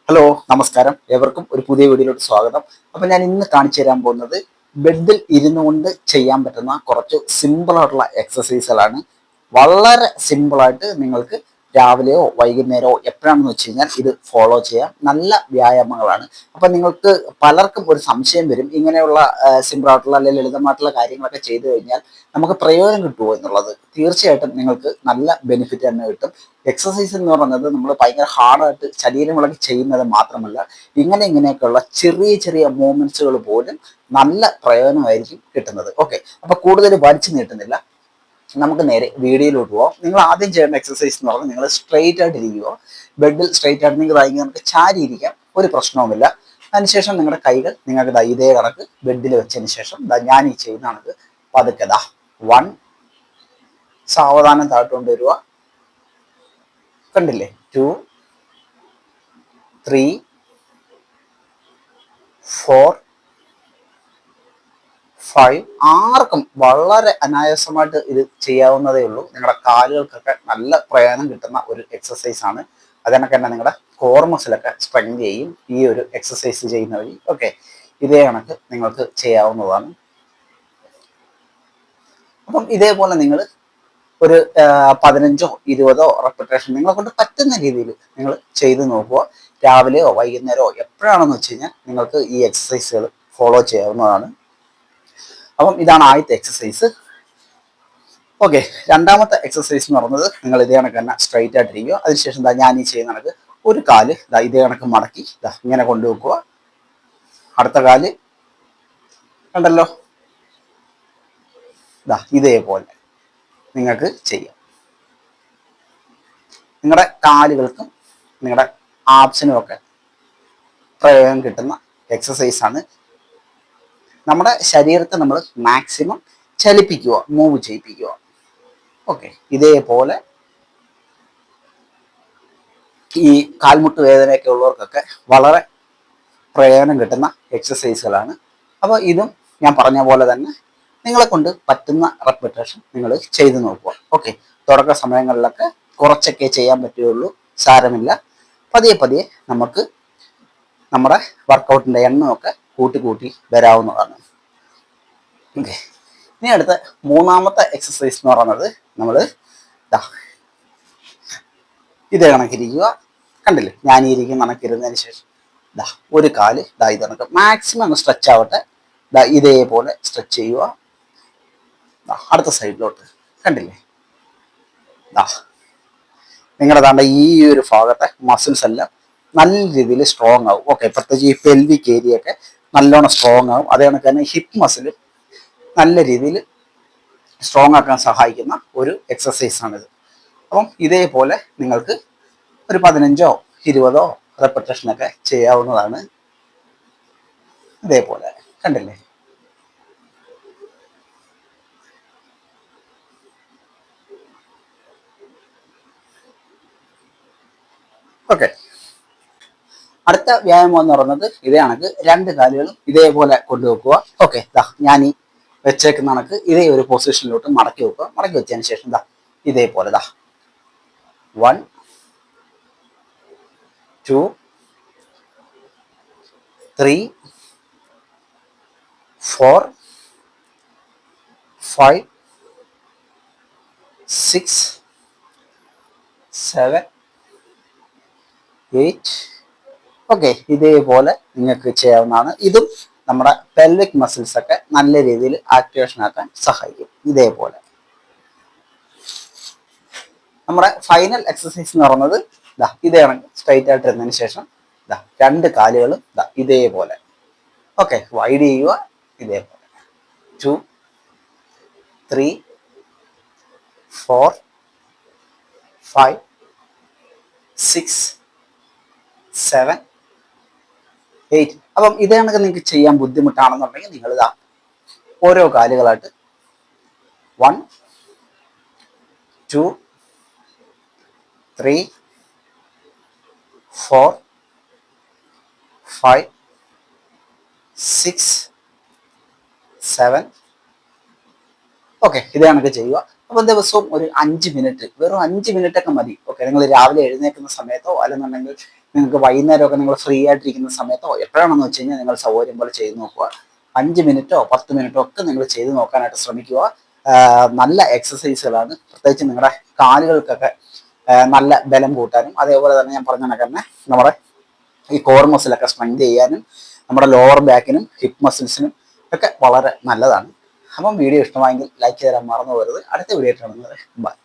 Hello നമസ്കാരം ഏവർക്കും ഒരു പുതിയ വീഡിയോയിലോട്ട് സ്വാഗതം. അപ്പോൾ ഞാൻ ഇന്ന് കാണിച്ചു തരാൻ പോകുന്നത് ബെഡിൽ ഇരുന്നു കൊണ്ട് ചെയ്യാൻ പറ്റുന്ന കുറച്ച് സിമ്പിൾ ആയിട്ടുള്ള എക്സസൈസുകളാണ്. വളരെ സിമ്പിളായിട്ട് നിങ്ങൾക്ക് രാവിലെയോ വൈകുന്നേരമോ എപ്പോഴാണെന്ന് വെച്ച് കഴിഞ്ഞാൽ ഇത് ഫോളോ ചെയ്യാം. നല്ല വ്യായാമങ്ങളാണ്. അപ്പം നിങ്ങൾക്ക് പലർക്കും ഒരു സംശയം വരും, ഇങ്ങനെയുള്ള സിമ്പിൾ ആയിട്ടുള്ള അല്ലെങ്കിൽ ലളിതമായിട്ടുള്ള കാര്യങ്ങളൊക്കെ ചെയ്തു കഴിഞ്ഞാൽ നമുക്ക് പ്രയോജനം കിട്ടുമോ എന്നുള്ളത്. തീർച്ചയായിട്ടും നിങ്ങൾക്ക് നല്ല ബെനിഫിറ്റ് തന്നെ കിട്ടും. എക്സസൈസ് എന്ന് പറയുന്നത് നമ്മൾ ഭയങ്കര ഹാർഡായിട്ട് ശരീരങ്ങളൊക്കെ ചെയ്യുന്നത് മാത്രമല്ല, ഇങ്ങനെയൊക്കെയുള്ള ചെറിയ ചെറിയ മൂവ്മെന്റ്സുകൾ പോലും നല്ല പ്രയോജനമായിരിക്കും കിട്ടുന്നത്. ഓക്കെ, അപ്പൊ കൂടുതൽ വലിച്ചു നീട്ടുന്നില്ല, നമുക്ക് നേരെ വീഡിയോയിലോട്ട് പോവാം. നിങ്ങൾ ആദ്യം ചെയ്യേണ്ട എക്സസൈസ് എന്ന് പറഞ്ഞാൽ നിങ്ങൾ സ്ട്രെയിറ്റ് ആയിട്ട് ഇരിക്കുക. ബെഡിൽ സ്ട്രെയിറ്റ് ആയിട്ട് നിങ്ങൾക്ക് നമുക്ക് ചാരി ഇരിക്കാം, ഒരു പ്രശ്നവുമില്ല. അതിനുശേഷം നിങ്ങളുടെ കൈകൾ നിങ്ങൾക്ക് ഇതേ കണക്ക് ബെഡിൽ വെച്ചതിന് ശേഷം ഞാൻ ഈ ചെയ്യുന്ന കണക്ക് പതുക്കെ വൺ, സാവധാനം താഴ്ത്തുകൊണ്ട് വരിക. കണ്ടില്ലേ? 2, 3, 4, 5. ആർക്കും വളരെ അനായാസമായിട്ട് ഇത് ചെയ്യാവുന്നതേ ഉള്ളൂ. നിങ്ങളുടെ കാലുകൾക്കൊക്കെ നല്ല പ്രയോജനം കിട്ടുന്ന ഒരു എക്സസൈസ് ആണ്. അതിനൊക്കെ തന്നെ നിങ്ങളുടെ കോർ മസിലൊക്കെ സ്ട്രെങ്ത് ചെയ്യും ഈ ഒരു എക്സസൈസ് ചെയ്യുന്ന വഴി. ഓക്കെ, ഇതേ കണക്ക് നിങ്ങൾക്ക് ചെയ്യാവുന്നതാണ്. അപ്പം ഇതേപോലെ നിങ്ങൾ ഒരു 15ഓ 20ഓ റെപ്പിറ്റേഷൻ നിങ്ങളെ കൊണ്ട് പറ്റുന്ന രീതിയിൽ നിങ്ങൾ ചെയ്ത് നോക്കുക. രാവിലെയോ വൈകുന്നേരമോ എപ്പോഴാണെന്ന് വെച്ച് കഴിഞ്ഞാൽ നിങ്ങൾക്ക് ഈ എക്സസൈസുകൾ ഫോളോ ചെയ്യാവുന്നതാണ്. അപ്പം ഇതാണ് ആദ്യത്തെ എക്സസൈസ്. ഓക്കെ, രണ്ടാമത്തെ എക്സസൈസ് എന്ന് പറയുന്നത് നിങ്ങൾ ഇതേ കണക്ക് തന്നെ സ്ട്രൈറ്റ് ആയിട്ടിരിക്കുക. അതിനുശേഷം ഞാൻ ഈ ചെയ്യുന്ന കണക്ക് ഒരു കാല് ഇതേ കണക്ക് മടക്കി ഇങ്ങനെ കൊണ്ടുവെക്കുക. അടുത്ത കാല് കണ്ടല്ലോ, ഇതേപോലെ നിങ്ങൾക്ക് ചെയ്യാം. നിങ്ങളുടെ കാലുകൾക്കും നിങ്ങളുടെ ആബ്സിനും ഒക്കെ പ്രയോജനം കിട്ടുന്ന എക്സസൈസ് ആണ്. നമ്മുടെ ശരീരത്തെ നമ്മൾ മാക്സിമം ചലിപ്പിക്കുക, മൂവ് ചെയ്യിപ്പിക്കുക. ഓക്കെ, ഇതേപോലെ ഈ കാൽമുട്ട് വേദനയൊക്കെ ഉള്ളവർക്കൊക്കെ വളരെ പ്രയോജനം കിട്ടുന്ന എക്സസൈസുകളാണ്. അപ്പോൾ ഇതും ഞാൻ പറഞ്ഞ പോലെ തന്നെ നിങ്ങളെ കൊണ്ട് പറ്റുന്ന റെപ്പിറ്റേഷൻ നിങ്ങൾ ചെയ്തു നോക്കുക. ഓക്കെ, തുടക്ക സമയങ്ങളിലൊക്കെ കുറച്ചൊക്കെ ചെയ്യാൻ പറ്റുകയുള്ളൂ, സാരമില്ല. പതിയെ പതിയെ നമുക്ക് നമ്മുടെ വർക്കൗട്ടിൻ്റെ എണ്ണമൊക്കെ കൂട്ടി വരാവുന്നതാണ്. ഓക്കെ, ഇനി അടുത്ത മൂന്നാമത്തെ എക്സസൈസ് എന്ന് പറയുന്നത് നമ്മൾ ഇതേ കണക്കിരിക്കുക. കണ്ടില്ലേ, ഞാൻ ഈ ഇരിക്കുന്ന കണക്കിരുന്നതിന് ശേഷം ഒരു കാല് ഇത് കണക്ക് മാക്സിമം അങ്ങ് സ്ട്രെച്ച് ആവട്ടെ. ഇതേപോലെ സ്ട്രെച്ച് ചെയ്യുക. അടുത്ത സൈഡിലോട്ട് കണ്ടില്ലേ, നിങ്ങളുടെ ഈ ഒരു ഭാഗത്തെ മസിൽസ് എല്ലാം നല്ല രീതിയിൽ സ്ട്രോങ് ആവും. ഓക്കെ, പ്രത്യേകിച്ച് ഈ പെൽവിക് ഏരിയ ഒക്കെ നല്ലോണം സ്ട്രോങ് ആവും. അതേ കണക്ക് തന്നെ ഹിപ്പ് മസിൽ നല്ല രീതിയിൽ സ്ട്രോങ് ആക്കാൻ സഹായിക്കുന്ന ഒരു എക്സസൈസ് ആണിത്. അപ്പം ഇതേപോലെ നിങ്ങൾക്ക് ഒരു 15ഓ 20ഓ റെപ്പിറ്റേഷനൊക്കെ ചെയ്യാവുന്നതാണ്. ഇതേപോലെ കണ്ടില്ലേ. ഓക്കെ, അടുത്ത വ്യായാമം എന്ന് പറയുന്നത് ഇതേ കണക്ക് രണ്ട് കാലുകളും ഇതേപോലെ കൊണ്ടുവെക്കുക. ഓക്കെ, ഞാൻ ഈ വെച്ചേക്കുന്ന കണക്ക് ഇതേ ഒരു പൊസിഷനിലോട്ട് മടക്കി വെക്കുക. മടക്കി വെച്ചതിന് ശേഷം ഇതേപോലെ 1, 2, 3, 4, 5, 6, 7, 8. ഓക്കെ, ഇതേപോലെ നിങ്ങൾക്ക് ചെയ്യാവുന്നതാണ്. ഇതും നമ്മുടെ പെൽവിക് മസിൽസ് ഒക്കെ നല്ല രീതിയിൽ ആക്ടിവേഷൻ ആക്കാൻ സഹായിക്കും. ഇതേപോലെ നമ്മുടെ ഫൈനൽ എക്സസൈസ് എന്ന് പറയുന്നത് ഇതാണ്. സ്ട്രൈറ്റ് ആയിട്ട് ഇരുന്നതിന് ശേഷം രണ്ട് കാലുകളും ഇതേപോലെ ഓക്കെ വൈഡ് ചെയ്യുക. ഇതേപോലെ 2, 3, 4, 5, 6, 7, 8. അപ്പം ഇതേ കണക്ക് നിങ്ങൾക്ക് ചെയ്യാൻ ബുദ്ധിമുട്ടാണെന്നുണ്ടെങ്കിൽ നിങ്ങൾ ഓരോ കാലുകളായിട്ട് 1, 2, 3, 4, 5, 6, 7. ഓക്കെ, ഇതേ കണക്ക് ചെയ്യുക. അപ്പോൾ ദിവസവും ഒരു 5 മിനിറ്റ്, വെറും 5 മിനിറ്റ് ഒക്കെ മതി. ഓക്കെ, നിങ്ങൾ രാവിലെ എഴുന്നേൽക്കുന്ന സമയത്തോ അല്ലെന്നുണ്ടെങ്കിൽ നിങ്ങൾക്ക് വൈകുന്നേരമൊക്കെ നിങ്ങൾ ഫ്രീ ആയിട്ടിരിക്കുന്ന സമയത്തോ എപ്പോഴാണെന്ന് വെച്ച് കഴിഞ്ഞാൽ നിങ്ങൾ സൗകര്യം പോലെ ചെയ്ത് നോക്കുക. 5 മിനിറ്റോ 10 മിനിറ്റോ ഒക്കെ നിങ്ങൾ ചെയ്ത് നോക്കാനായിട്ട് ശ്രമിക്കുക. നല്ല എക്സസൈസുകളാണ്, പ്രത്യേകിച്ച് നിങ്ങളുടെ കാലുകൾക്കൊക്കെ നല്ല ബലം കൂട്ടാനും അതേപോലെ തന്നെ ഞാൻ പറഞ്ഞ കണക്ക് തന്നെ നമ്മുടെ ഈ കോർ മസിലൊക്കെ സ്ട്രെങ്ത് ചെയ്യാനും നമ്മുടെ ലോവർ ബാക്കിനും ഹിപ്പ് മസിൽസിനും ഒക്കെ വളരെ നല്ലതാണ്. അപ്പം വീഡിയോ ഇഷ്ടമായെങ്കിൽ ലൈക്ക് ചെയ്താൽ മറന്നു പോകരുത്. അടുത്ത വീഡിയോ കാണുന്നത് ബൈ.